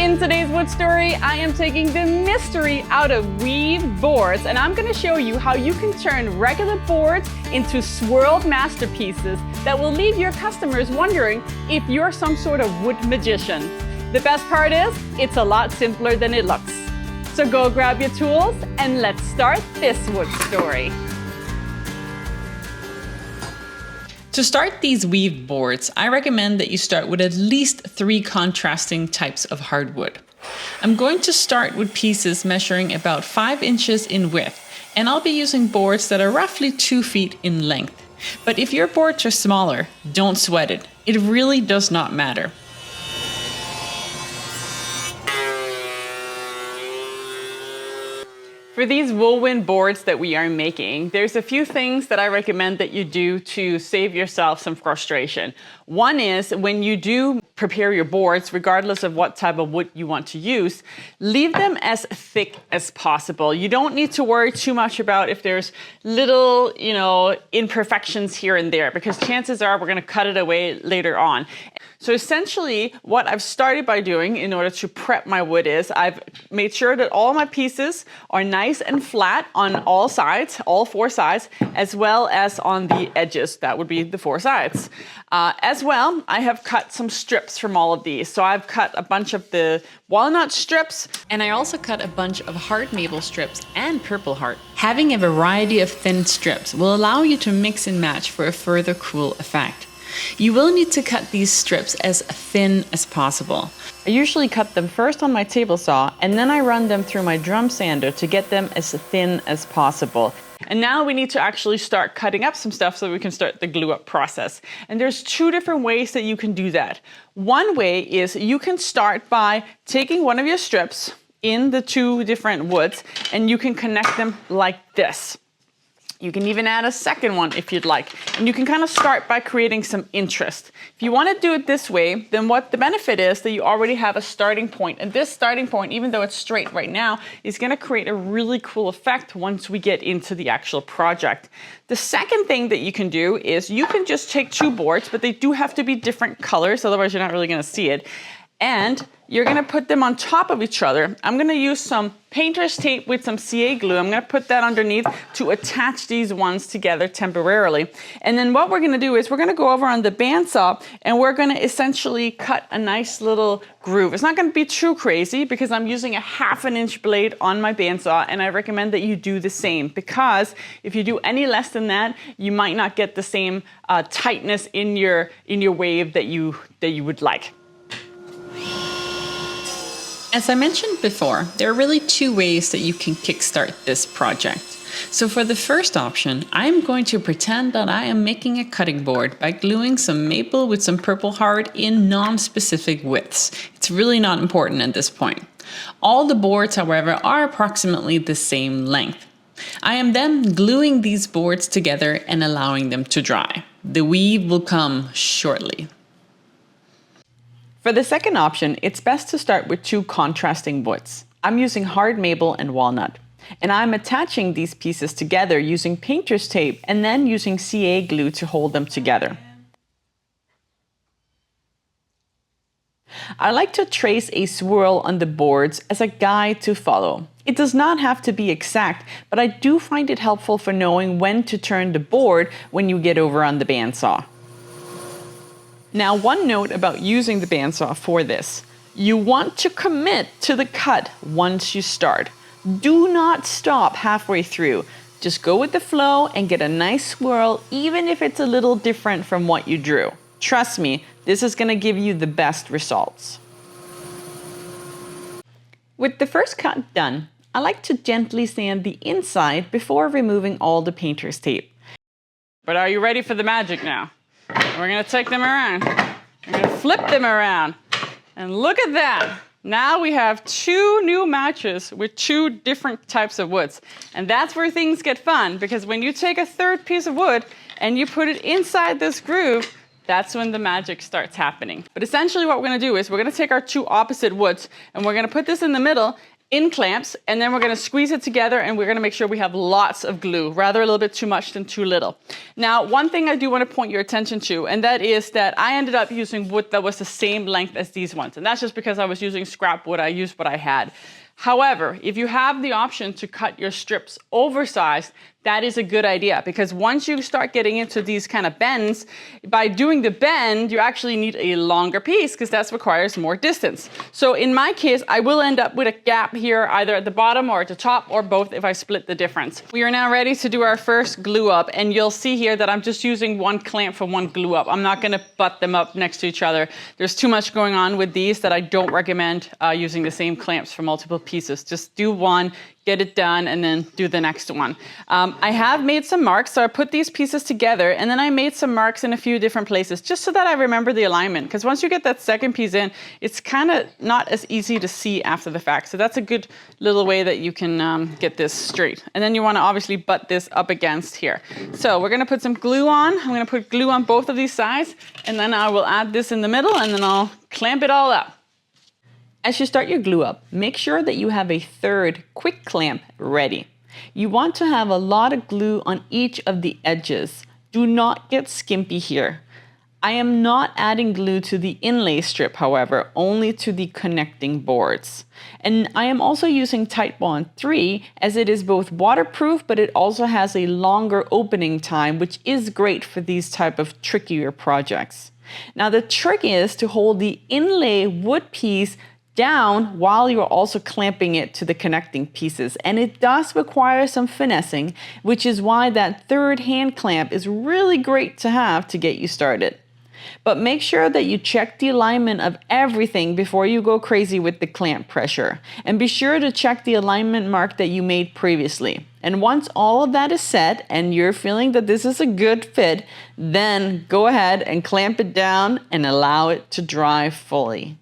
In today's Wood Story, I am taking the mystery out of weave boards, and I'm going to show you how you can turn regular boards into swirled masterpieces that will leave your customers wondering if you're some sort of wood magician. The best part is, it's a lot simpler than it looks. So go grab your tools and let's start this Wood Story. To start these weave boards, I recommend that you start with at least 3 contrasting types of hardwood. I'm going to start with pieces measuring about 5 inches in width, and I'll be using boards that are roughly 2 feet in length. But if your boards are smaller, don't sweat it. It really does not matter. For these woven boards that we are making, there's a few things that I recommend that you do to save yourself some frustration. One is when you do prepare your boards, regardless of what type of wood you want to use, leave them as thick as possible. You don't need to worry too much about if there's little, imperfections here and there, because chances are we're going to cut it away later on. So essentially, what I've started by doing in order to prep my wood is I've made sure that all my pieces are nice and flat on all sides, all 4 sides, as well as on the edges. That would be the 4 sides. As well, I have cut some strips from all of these. So I've cut a bunch of the walnut strips. And I also cut a bunch of hard maple strips and purple heart. Having a variety of thin strips will allow you to mix and match for a further cool effect. You will need to cut these strips as thin as possible. I usually cut them first on my table saw, and then I run them through my drum sander to get them as thin as possible. And now we need to actually start cutting up some stuff so we can start the glue up process. And there's 2 different ways that you can do that. One way is you can start by taking one of your strips in the 2 different woods, and you can connect them like this. You can even add a second one if you'd like. And you can kind of start by creating some interest. If you want to do it this way, then what the benefit is that you already have a starting point. And this starting point, even though it's straight right now, is going to create a really cool effect once we get into the actual project. The second thing that you can do is you can just take 2 boards, but they do have to be different colors, otherwise you're not really going to see it. And you're going to put them on top of each other. I'm going to use some painter's tape with some CA glue. I'm going to put that underneath to attach these ones together temporarily. And then what we're going to do is we're going to go over on the bandsaw and we're going to essentially cut a nice little groove. It's not going to be too crazy because I'm using a 1/2 inch blade on my bandsaw, and I recommend that you do the same, because if you do any less than that, you might not get the same tightness in your wave that you would like. As I mentioned before, there are really 2 ways that you can kickstart this project. So for the first option, I'm going to pretend that I am making a cutting board by gluing some maple with some purple heart in non-specific widths. It's really not important at this point. All the boards, however, are approximately the same length. I am then gluing these boards together and allowing them to dry. The weave will come shortly. For the second option, it's best to start with 2 contrasting woods. I'm using hard maple and walnut, and I'm attaching these pieces together using painter's tape and then using CA glue to hold them together. I like to trace a swirl on the boards as a guide to follow. It does not have to be exact, but I do find it helpful for knowing when to turn the board when you get over on the bandsaw. Now, one note about using the bandsaw for this. You want to commit to the cut once you start. Do not stop halfway through. Just go with the flow and get a nice swirl, even if it's a little different from what you drew. Trust me, this is going to give you the best results. With the first cut done, I like to gently sand the inside before removing all the painter's tape. But are you ready for the magic now? We're going to take them around. We're going to flip them around. And look at that. Now we have 2 new matches with 2 different types of woods. And that's where things get fun, because when you take a 3rd piece of wood and you put it inside this groove, that's when the magic starts happening. But essentially what we're going to do is we're going to take our 2 opposite woods and we're going to put this in the middle, in clamps, and then we're going to squeeze it together, and we're going to make sure we have lots of glue, rather a little bit too much than too little. Now, one thing I do want to point your attention to, and that is that I ended up using wood that was the same length as these ones, and that's just because I was using scrap wood. I used what I had. However, if you have the option to cut your strips oversized, that is a good idea, because once you start getting into these kind of bends, by doing the bend, you actually need a longer piece because that requires more distance. So in my case, I will end up with a gap here either at the bottom or at the top or both if I split the difference. We are now ready to do our first glue up, and you'll see here that I'm just using one clamp for one glue up. I'm not going to butt them up next to each other. There's too much going on with these that I don't recommend using the same clamps for multiple pieces. Just do one, get it done, and then do the next one. I have made some marks, so I put these pieces together, and then I made some marks in a few different places, just so that I remember the alignment, because once you get that second piece in, it's kind of not as easy to see after the fact. So that's a good little way that you can get this straight. And then you want to obviously butt this up against here. So we're going to put some glue on. I'm going to put glue on both of these sides, and then I will add this in the middle, and then I'll clamp it all up. As you start your glue up, make sure that you have a third quick clamp ready. You want to have a lot of glue on each of the edges. Do not get skimpy here. I am not adding glue to the inlay strip, however, only to the connecting boards. And I am also using Titebond 3 as it is both waterproof, but it also has a longer opening time, which is great for these type of trickier projects. Now the trick is to hold the inlay wood piece down while you're also clamping it to the connecting pieces. And it does require some finessing, which is why that third hand clamp is really great to have to get you started. But make sure that you check the alignment of everything before you go crazy with the clamp pressure. And be sure to check the alignment mark that you made previously. And once all of that is set and you're feeling that this is a good fit, then go ahead and clamp it down and allow it to dry fully.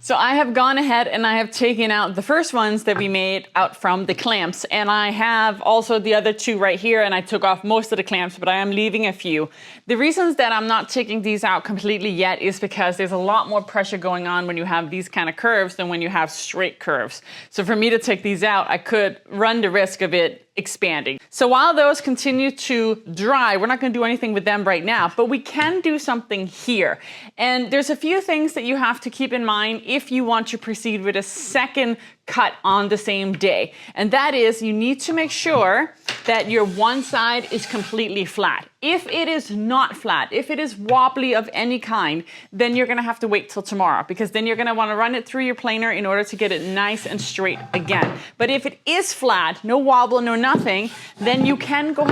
So I have gone ahead and I have taken out the first ones that we made out from the clamps, and I have also the other two right here, and I took off most of the clamps, but I am leaving a few. The reasons that I'm not taking these out completely yet is because there's a lot more pressure going on when you have these kind of curves than when you have straight curves. So for me to take these out, I could run the risk of it expanding. So while those continue to dry, we're not going to do anything with them right now, but we can do something here. And there's a few things that you have to keep in mind if you want to proceed with a second cut on the same day. And that is, you need to make sure that your one side is completely flat. If it is not flat, if it is wobbly of any kind, then you're gonna have to wait till tomorrow, because then you're gonna wanna run it through your planer in order to get it nice and straight again. But if it is flat, no wobble, no nothing, then you can go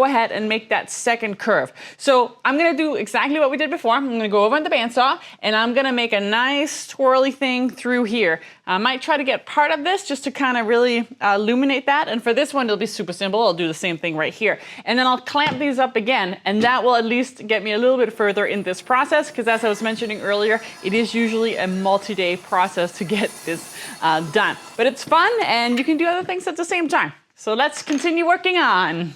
ahead and make that second curve. So I'm gonna do exactly what we did before. I'm gonna go over on the bandsaw and I'm gonna make a nice twirly thing through here. I might try to get part of this just to kind of really illuminate that. And for this one, it'll be super simple. I'll do the same thing right here. And then I'll clamp these up again, and that will at least get me a little bit further in this process, because as I was mentioning earlier, it is usually a multi-day process to get this done. But it's fun, and you can do other things at the same time. So let's continue working on.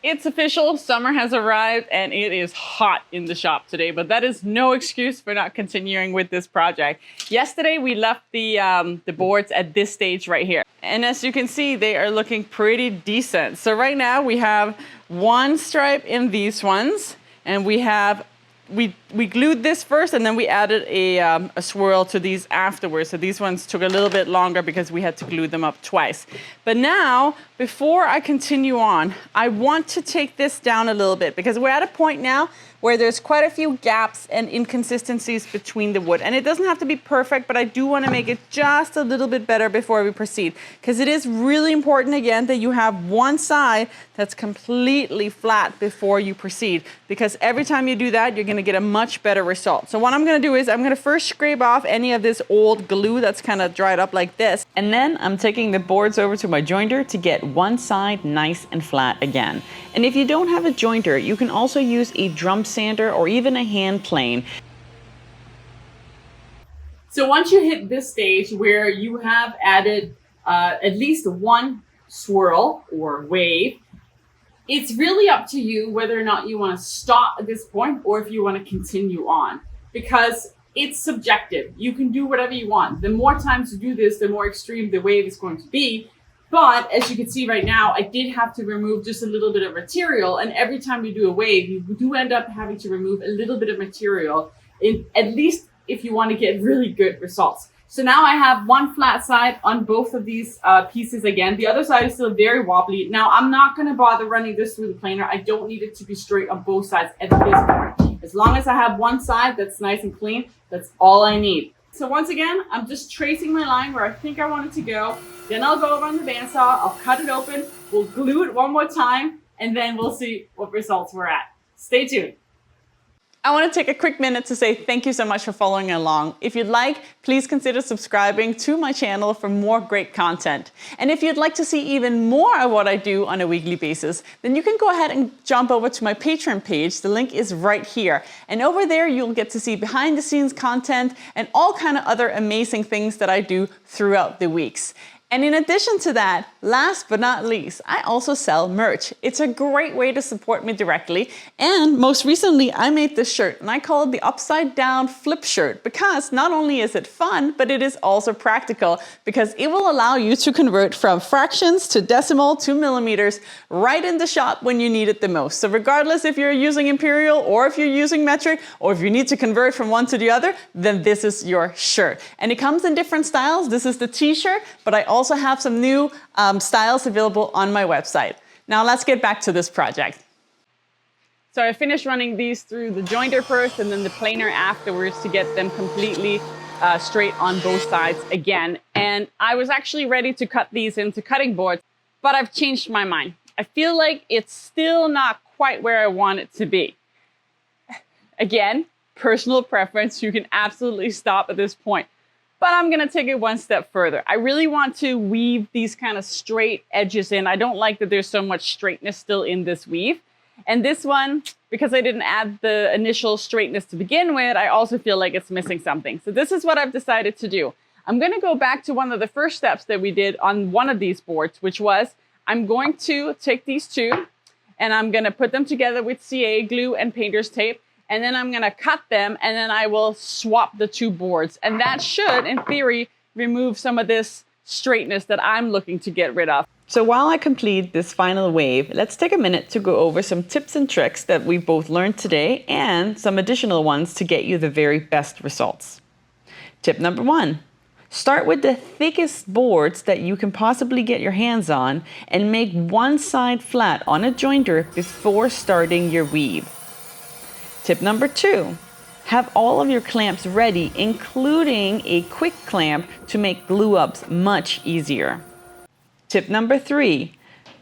It's official, summer has arrived and it is hot in the shop today, but that is no excuse for not continuing with this project. Yesterday we left the boards at this stage right here. And as you can see, they are looking pretty decent. So right now we have one stripe in these ones, and we glued this first, and then we added a swirl to these afterwards. So these ones took a little bit longer because we had to glue them up twice. But now, before I continue on, I want to take this down a little bit, because we're at a point now where there's quite a few gaps and inconsistencies between the wood. And it doesn't have to be perfect, but I do want to make it just a little bit better before we proceed, because it is really important, again, that you have one side that's completely flat before you proceed, because every time you do that, you're going to get a much better result. So what I'm going to do is I'm going to first scrape off any of this old glue that's kind of dried up like this, and then I'm taking the boards over to my jointer to get one side nice and flat again. And if you don't have a jointer, you can also use a drum sander or even a hand plane. So once you hit this stage where you have added at least one swirl or wave, It's really up to you whether or not you want to stop at this point or if you want to continue on, because it's subjective. You can do whatever you want. The more times you do this, the more extreme the wave is going to be. But as you can see right now, I did have to remove just a little bit of material. And every time you do a wave, you do end up having to remove a little bit of material, at least if you want to get really good results. So now I have one flat side on both of these pieces again. The other side is still very wobbly. Now I'm not going to bother running this through the planer. I don't need it to be straight on both sides at this point. As long as I have one side that's nice and clean, that's all I need. So once again, I'm just tracing my line where I think I want it to go. Then I'll go over on the bandsaw, I'll cut it open, we'll glue it one more time, and then we'll see what results we're at. Stay tuned. I want to take a quick minute to say thank you so much for following along. If you'd like, please consider subscribing to my channel for more great content. And if you'd like to see even more of what I do on a weekly basis, then you can go ahead and jump over to my Patreon page. The link is right here. And over there, you'll get to see behind the scenes content and all kind of other amazing things that I do throughout the weeks. And in addition to that, last but not least, I also sell merch. It's a great way to support me directly. And most recently, I made this shirt and I call it the upside down flip shirt because not only is it fun, but it is also practical because it will allow you to convert from fractions to decimal to millimeters right in the shop when you need it the most. So regardless if you're using imperial or if you're using metric or if you need to convert from one to the other, then this is your shirt. And it comes in different styles. This is the t-shirt, but I also have some new styles available on my website. Now let's get back to this project. So I finished running these through the jointer first and then the planer afterwards to get them completely straight on both sides again. And I was actually ready to cut these into cutting boards, but I've changed my mind. I feel like it's still not quite where I want it to be. Again, personal preference. You can absolutely stop at this point. But I'm gonna take it one step further. I really want to weave these kind of straight edges in. I don't like that there's so much straightness still in this weave. And this one, because I didn't add the initial straightness to begin with, I also feel like it's missing something. So this is what I've decided to do. I'm gonna go back to one of the first steps that we did on one of these boards, which was I'm going to take these two and I'm gonna put them together with CA glue and painter's tape. And then I'm gonna cut them and then I will swap the two boards. And that should, in theory, remove some of this straightness that I'm looking to get rid of. So while I complete this final wave, let's take a minute to go over some tips and tricks that we've both learned today and some additional ones to get you the very best results. Tip number 1, start with the thickest boards that you can possibly get your hands on and make one side flat on a jointer before starting your weave. Tip number 2, have all of your clamps ready, including a quick clamp to make glue ups much easier. Tip number 3,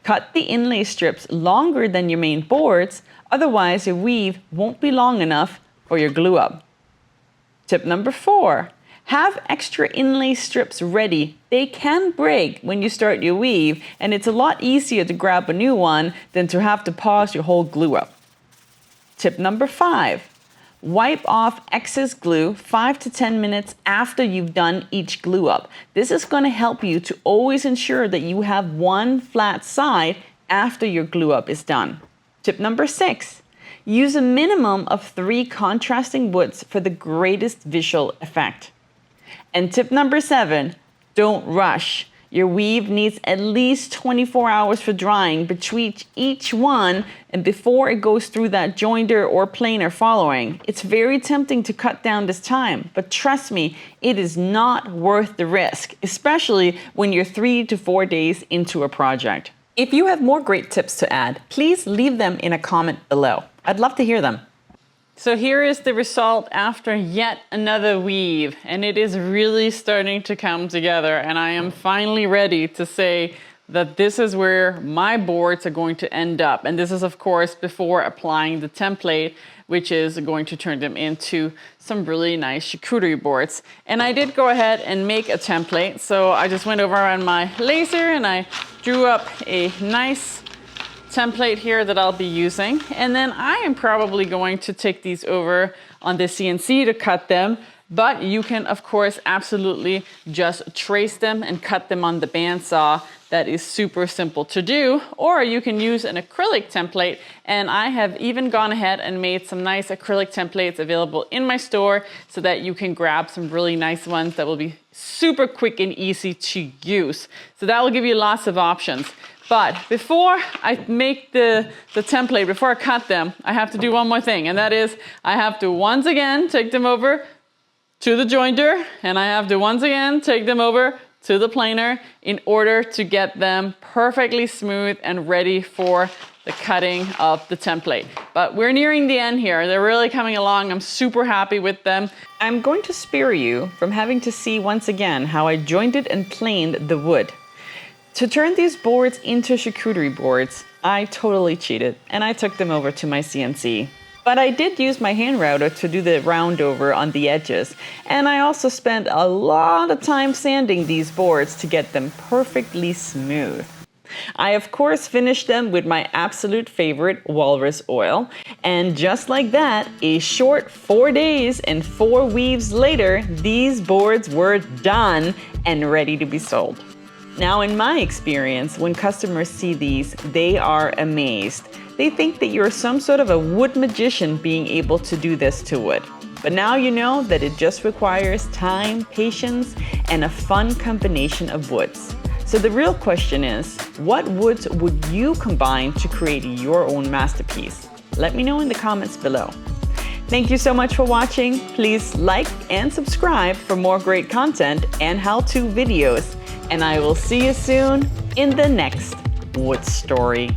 cut the inlay strips longer than your main boards, otherwise your weave won't be long enough for your glue up. Tip number 4, have extra inlay strips ready. They can break when you start your weave, and it's a lot easier to grab a new one than to have to pause your whole glue up. Tip number 5, wipe off excess glue 5 to 10 minutes after you've done each glue up. This is going to help you to always ensure that you have one flat side after your glue up is done. Tip number 6, use a minimum of 3 contrasting woods for the greatest visual effect. And tip number 7, don't rush. Your weave needs at least 24 hours for drying between each one and before it goes through that jointer or planer following. It's very tempting to cut down this time, but trust me, it is not worth the risk, especially when you're 3 to 4 days into a project. If you have more great tips to add, please leave them in a comment below. I'd love to hear them. So here is the result after yet another weave, and it is really starting to come together, and I am finally ready to say that this is where my boards are going to end up. And this is of course before applying the template, which is going to turn them into some really nice charcuterie boards. And I did go ahead and make a template. So I just went over on my laser and I drew up a nice template here that I'll be using. And then I am probably going to take these over on the CNC to cut them, but you can of course absolutely just trace them and cut them on the bandsaw. that is super simple to do, or you can use an acrylic template. And I have even gone ahead and made some nice acrylic templates available in my store so that you can grab some really nice ones that will be super quick and easy to use. So that will give you lots of options. But before I make the template, before I cut them, I have to do one more thing, and that is I have to once again take them over to the jointer, and I have to once again take them over to the planer in order to get them perfectly smooth and ready for the cutting of the template. But we're nearing the end here. They're really coming along. I'm super happy with them. I'm going to spare you from having to see once again how I jointed and planed the wood. To turn these boards into charcuterie boards, I totally cheated and I took them over to my CNC. But I did use my hand router to do the round over on the edges, and I also spent a lot of time sanding these boards to get them perfectly smooth. I of course finished them with my absolute favorite walrus oil, and just like that, a short 4 days and 4 weaves later, these boards were done and ready to be sold. Now, in my experience, when customers see these, they are amazed. They think that you're some sort of a wood magician being able to do this to wood. But now you know that it just requires time, patience, and a fun combination of woods. So the real question is, what woods would you combine to create your own masterpiece? Let me know in the comments below. Thank you so much for watching. Please like and subscribe for more great content and how-to videos. And I will see you soon in the next Wood Story.